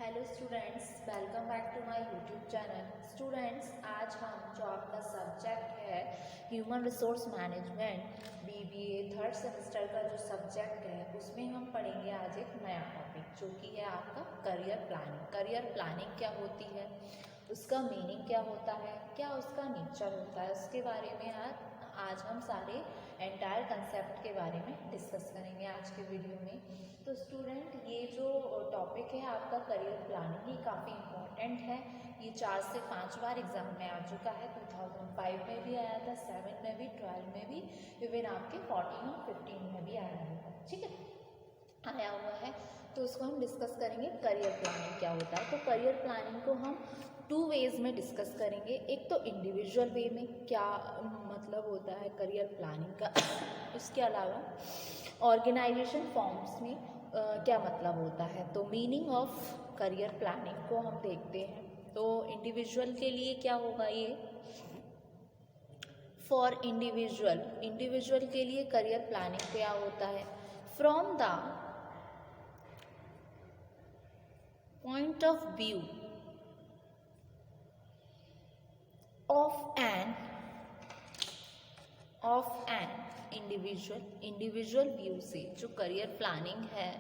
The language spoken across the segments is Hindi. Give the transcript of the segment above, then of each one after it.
Hello students, welcome back to my YouTube channel. Students, आज हम जो आपका सब्जेक्ट है human resource management BBA third semester का जो सब्जेक्ट है उसमें हम पढ़ेंगे आज एक नया टॉपिक जो कि है आपका करियर प्लानिंग। करियर प्लानिंग क्या होती है, उसका मीनिंग क्या होता है, क्या उसका नेचर होता है, उसके बारे में आज हम सारे एंटायर कंसेप्ट के बारे में डिस्कस करेंगे आज के वीडियो में। तो स्टूडेंट, ये जो टॉपिक है आपका करियर प्लानिंग, ये काफ़ी इम्पोर्टेंट है। ये 4 से 5 बार एग्जाम में आ चुका है। 2005 में भी आया था, 7 में भी, 12 में भी, इवन आपके 14 और 15 में भी आया होगा। ठीक है, आया हुआ है। तो उसको हम डिस्कस करेंगे करियर प्लानिंग क्या होता है। तो करियर प्लानिंग को हम 2 वेज में डिस्कस करेंगे। एक तो इंडिविजुअल वे में क्या मतलब होता है करियर प्लानिंग का, उसके अलावा ऑर्गेनाइजेशन फॉर्म्स में क्या मतलब होता है। तो मीनिंग ऑफ करियर प्लानिंग को हम देखते हैं। तो इंडिविजुअल के लिए क्या होगा, ये फॉर इंडिविजुअल के लिए करियर प्लानिंग क्या होता है, from the point of view of an individual view से जो करियर प्लानिंग है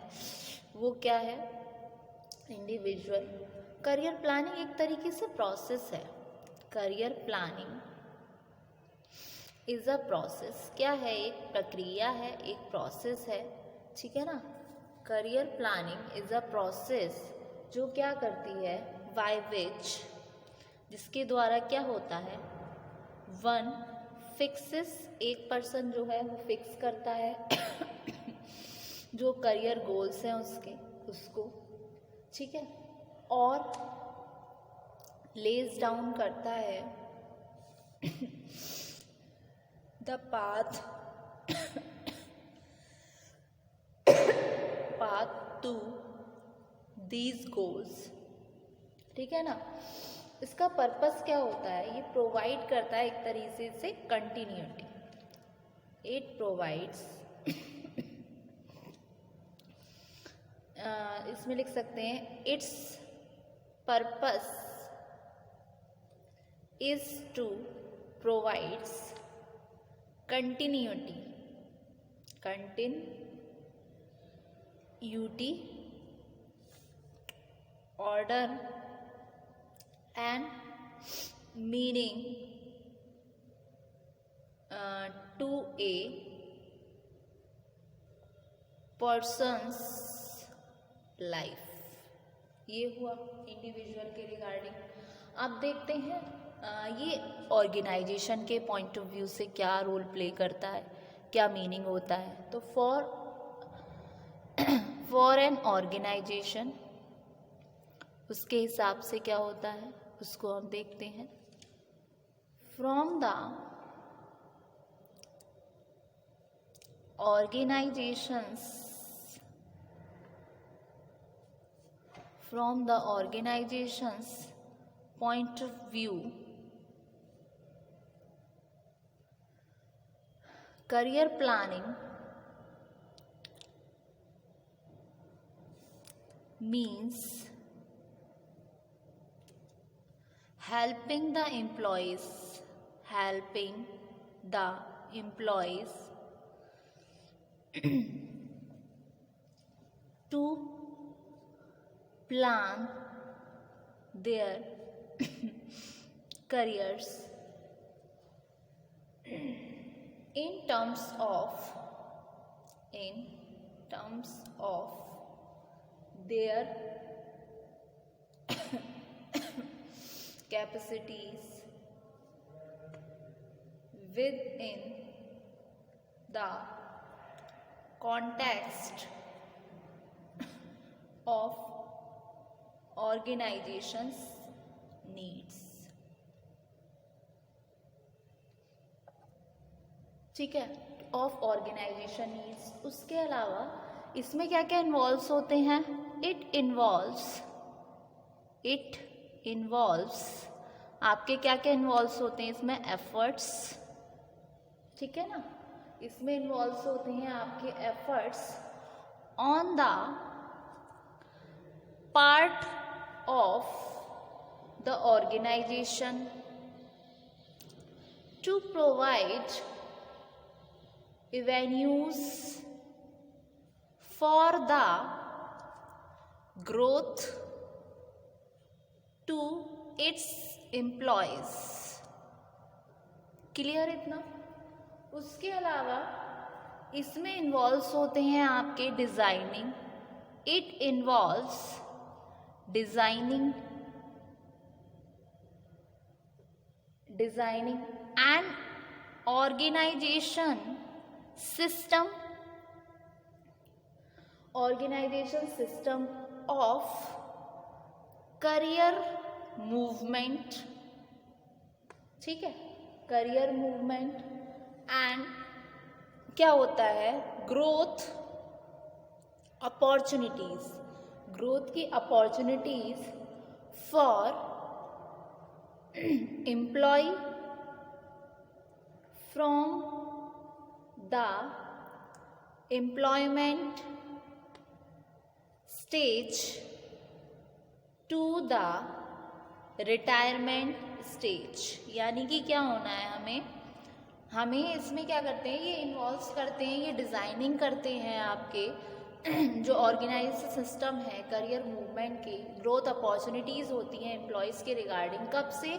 वो क्या है, इंडिविजुअल। करियर प्लानिंग एक तरीके से प्रोसेस है। Career planning is a process, क्या है, एक प्रक्रिया है, एक प्रोसेस है। ठीक है ना। Career planning is a process जो क्या करती है, बाय विच, जिसके द्वारा क्या होता है, वन फिक्सेस, एक पर्सन जो है वो फिक्स करता है जो करियर गोल्स हैं उसको। ठीक है, और लेज डाउन करता है the path to these goals. ठीक है ना। इसका पर्पस क्या होता है, ये प्रोवाइड करता है एक तरीके से कंटिन्यूटी। इट प्रोवाइड्स इसमें लिख सकते हैं, its purpose is to provides continuity order and meaning to a person's life। ये हुआ इंडिविजुअल के रिगार्डिंग। अब देखते हैं ये ऑर्गेनाइजेशन के पॉइंट ऑफ व्यू से क्या रोल प्ले करता है, क्या मीनिंग होता है। तो फॉर एन ऑर्गेनाइजेशन, उसके हिसाब से क्या होता है उसको हम देखते हैं। From the organisations point of view, career planning means helping the employees to plan their careers in terms of their capacities within the context of organization's needs। ठीक है, ऑफ ऑर्गेनाइजेशन नीड्स। उसके अलावा इसमें क्या क्या इन्वॉल्व्स होते हैं, इट इन्वॉल्व्स आपके क्या क्या इन्वॉल्व्स होते हैं इसमें, एफर्ट्स। ठीक है ना, इसमें इन्वॉल्व्स होते हैं आपके efforts on the part of the organization to provide avenues for the growth to its employees. Clear इतना? उसके अलावा इसमें इन्वॉल्व होते हैं आपके designing. It involves designing and organization system of career movement. ठीक है, करियर मूवमेंट. एंड क्या होता है, ग्रोथ अपॉर्चुनिटीज, ग्रोथ की opportunities for employee from the employment stage to the retirement stage. यानी कि क्या होना है, हमें इसमें क्या करते हैं, ये इन्वॉल्व करते हैं, ये डिज़ाइनिंग करते हैं आपके जो ऑर्गेनाइज सिस्टम है करियर मूवमेंट की. ग्रोथ अपॉर्चुनिटीज़ होती हैं एम्प्लॉयज़ के रिगार्डिंग. कब से?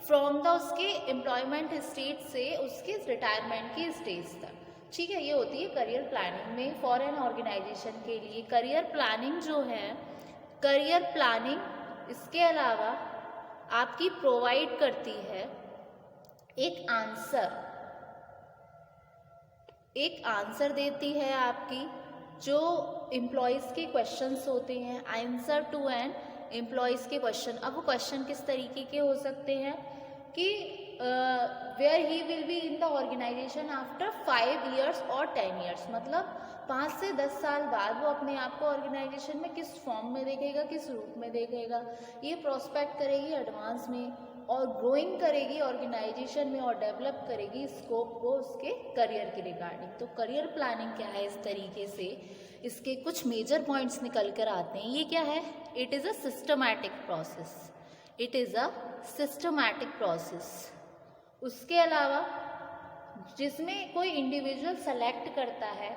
फ्रॉम द उसके एम्प्लॉयमेंट स्टेज से उसके रिटायरमेंट की स्टेज तक. ठीक है, ये होती है करियर प्लानिंग में फॉर एन ऑर्गेनाइजेशन के लिए. करियर प्लानिंग जो है, करियर प्लानिंग इसके अलावा आपकी प्रोवाइड करती है एक आंसर देती है आपकी जो एम्प्लॉयज़ के क्वेश्चंस होते हैं, आंसर टू एन एम्प्लॉयज़ के क्वेश्चन. अब वो क्वेश्चन किस तरीके के हो सकते हैं कि where he will be in the organization after 5 years और 10 years. मतलब 5 से 10 साल बाद वो अपने आप को ऑर्गेनाइजेशन में किस फॉर्म में देखेगा, किस रूप में देखेगा. ये प्रोस्पेक्ट करेगी एडवांस में और ग्रोइंग करेगी ऑर्गेनाइजेशन में और डेवलप करेगी स्कोप को उसके करियर के रिगार्डिंग. तो करियर प्लानिंग क्या है, इस तरीके से इसके कुछ मेजर पॉइंट्स निकल कर आते हैं. ये क्या है, it is a systematic process. It is a systematic process. उसके अलावा जिसमें कोई इंडिविजुअल सेलेक्ट करता है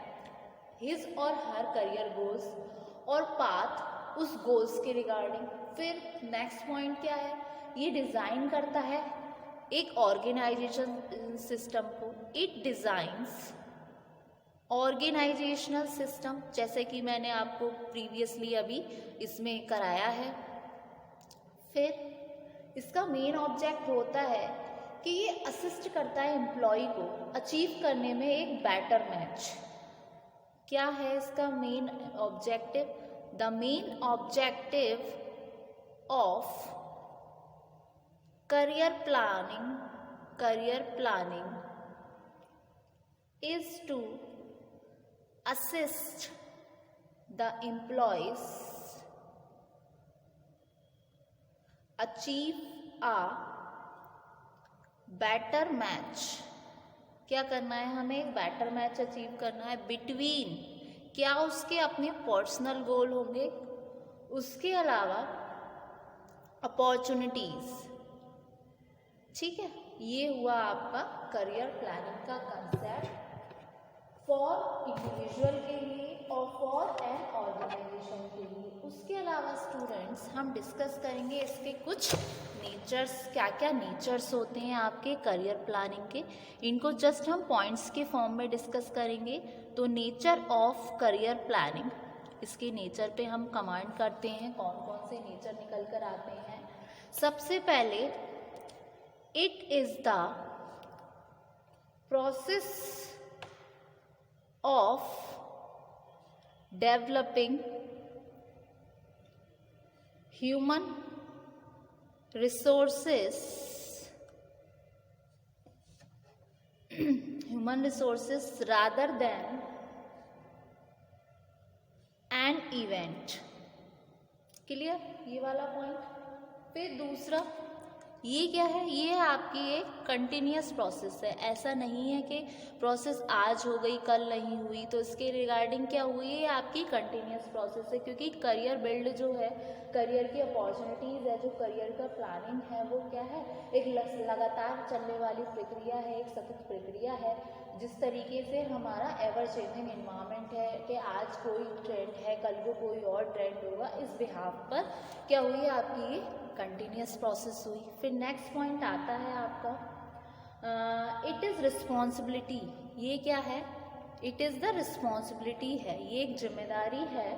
हिज और हर करियर गोल्स और पाथ उस गोल्स के रिगार्डिंग. फिर नेक्स्ट पॉइंट क्या है, ये डिज़ाइन करता है एक ऑर्गेनाइजेशन सिस्टम को. इट डिज़ाइंस ऑर्गेनाइजेशनल सिस्टम, जैसे कि मैंने आपको प्रीवियसली अभी इसमें कराया है. फिर इसका मेन ऑब्जेक्ट होता है कि ये असिस्ट करता है एम्प्लॉय को अचीव करने में एक बेटर मैच. क्या है इसका main objective? The main objective of career planning is to assist the employees achieve a better match. क्या करना है हमें? एक बेटर मैच अचीव करना है बिटवीन, क्या उसके अपने पर्सनल गोल होंगे, उसके अलावा अपॉर्चुनिटीज. ठीक है, ये हुआ आपका करियर प्लानिंग का कंसेप्ट फॉर इंडिविजुअल के लिए और फॉर एन ऑर्गेनाइजेशन के लिए. उसके अलावा स्टूडेंट्स हम डिस्कस करेंगे इसके कुछ नेचर्स, क्या क्या नेचर्स होते हैं आपके करियर प्लानिंग के. इनको जस्ट हम पॉइंट्स के फॉर्म में डिस्कस करेंगे. तो नेचर ऑफ करियर प्लानिंग, इसके नेचर पे हम कमांड करते हैं, कौन कौन से नेचर निकल कर आते हैं. सबसे पहले it is the process of developing human resources rather than an event. Clear, ये वाला पॉइंट. फिर दूसरा, ये क्या है, ये आपकी एक कंटिन्यूस प्रोसेस है। ऐसा नहीं है कि प्रोसेस आज हो गई कल नहीं हुई, तो इसके रिगार्डिंग क्या हुई है, आपकी कंटिन्यूस प्रोसेस है। क्योंकि करियर बिल्ड जो है, करियर की अपॉर्चुनिटीज़ है, जो करियर का प्लानिंग है, वो क्या है, एक लगातार चलने वाली प्रक्रिया है, एक सतत प्रक्रिया है। जिस तरीके से हमारा एवर चेंजिंग इन्वायरमेंट है कि आज कोई ट्रेंड है, कल को कोई और ट्रेंड होगा, इस बिहाफ पर क्या हुई है, आपकी ये कंटिन्यूस प्रोसेस हुई। फिर नेक्स्ट पॉइंट आता है आपका इट इज़ रिस्पॉन्सिबिलिटी। ये क्या है, इट इज़ द रिस्पॉन्सिबिलिटी है, ये एक जिम्मेदारी है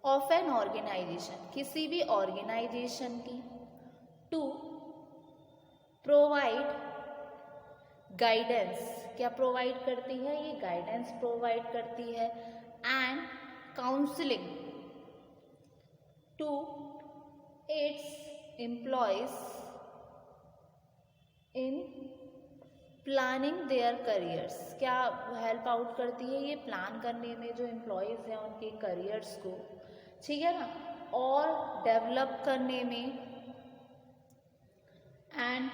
ऑफ एन ऑर्गेनाइजेशन, किसी भी ऑर्गेनाइजेशन की, टू प्रोवाइड गाइडेंस। क्या प्रोवाइड करती है, ये गाइडेंस प्रोवाइड करती है, and counselling to its employees in planning their careers. क्या हेल्प आउट करती है, ये प्लान करने में जो एम्प्लॉयज़ हैं उनके करियर्स को, ठीक है ना, और डेवलप करने में एंड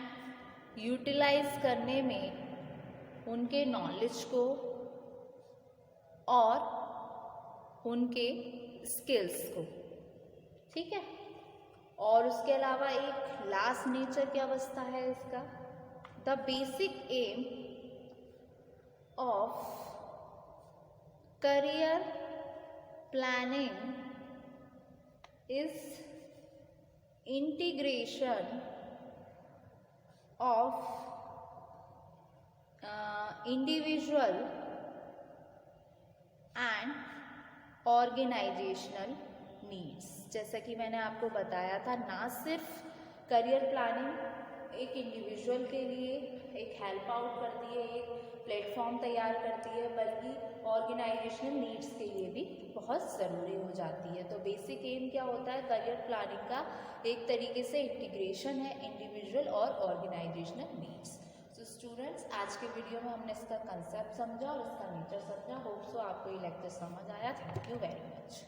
यूटिलाइज करने में उनके नॉलेज को और उनके स्किल्स को, ठीक है। और उसके अलावा एक लास्ट नेचर क्या बचता है इसका, the basic aim of career planning is integration of individual and organisational needs. जैसा कि मैंने आपको बताया था, ना सिर्फ करियर प्लानिंग एक इंडिविजुअल के लिए एक हेल्प आउट करती है, एक प्लेटफॉर्म तैयार करती है, बल्कि ऑर्गेनाइजेशनल नीड्स के लिए भी बहुत ज़रूरी हो जाती है। तो बेसिक एम क्या होता है, करियर प्लानिंग का एक तरीके से इंटीग्रेशन है इंडिविजुअल और ऑर्गेनाइजेशनल नीड्स। तो स्टूडेंट्स, आज के वीडियो में हमने इसका कंसेप्ट समझा और इसका नेचर समझा। होप सो आपको ये लेक्चर समझ आया। Thank you very much.